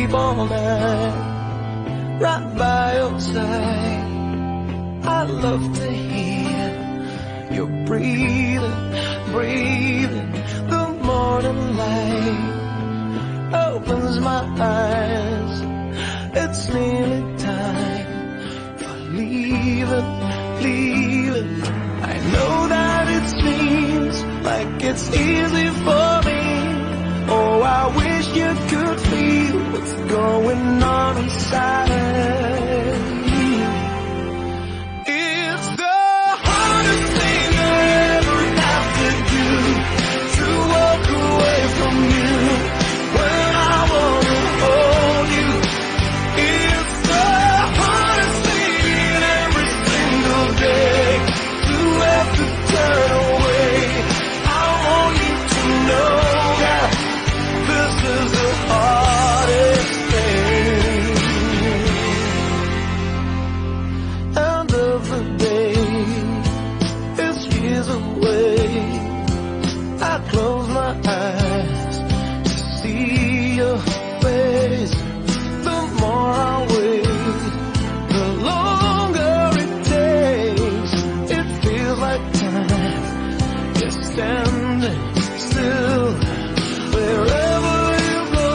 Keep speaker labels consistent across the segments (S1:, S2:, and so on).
S1: sleep all night right by your side. I love to hear your breathing, breathing. The morning light opens my eyes. It's nearly time for leaving, leaving. I know that it seems like it's easy for me. Oh, I wish you could feel what's going on inside. It's the hardest thing I ever have to do, to walk away from you when I wanna hold you. It's the hardest thing every single day, to have to turn away. I want you to know that this is the hardest thing. End of the day is years away. I close my eyes to see your face. The more I wait, the longer it takes. It feels like time is standing still. Wherever you go,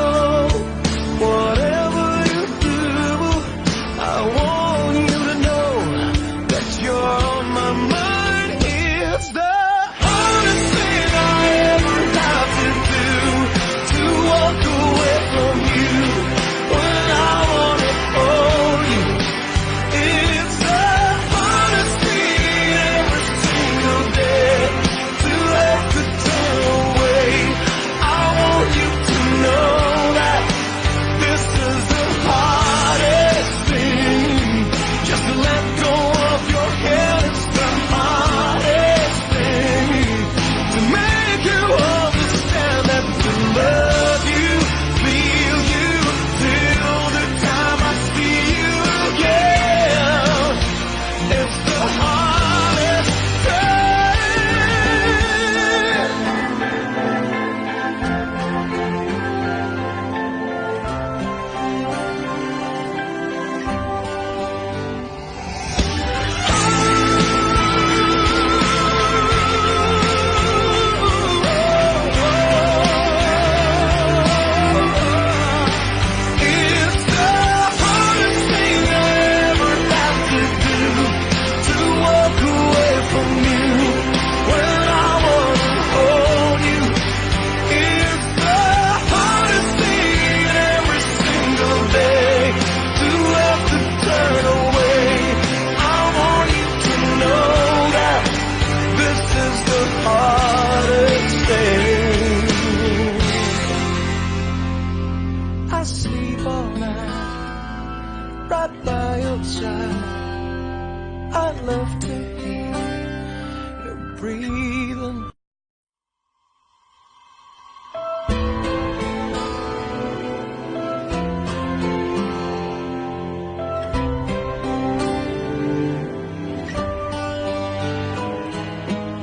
S1: whatever you do, I want you to know that you're on my mind. It's the hardest thing I ever have to do, to walk away from you when I wanna hold you. It's the hardest thing every single day, to have to turn away. I want you to know that this is the hardest thing. Just to let go of your head, it's the hardest thing. To make you understand that to love you, feel you, till the time I see you again. It's the hardest thing. It's the hardest thing I ever have to do, to walk away from you when I wanna hold you. It's the hardest thing every single day, to have to turn away. I want you to know that this is the hardest thing. I sleep all night right by your side. I love to hear your breathing.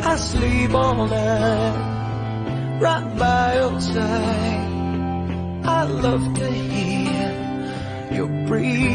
S1: I sleep all night right by your side. I love to hear your breathing.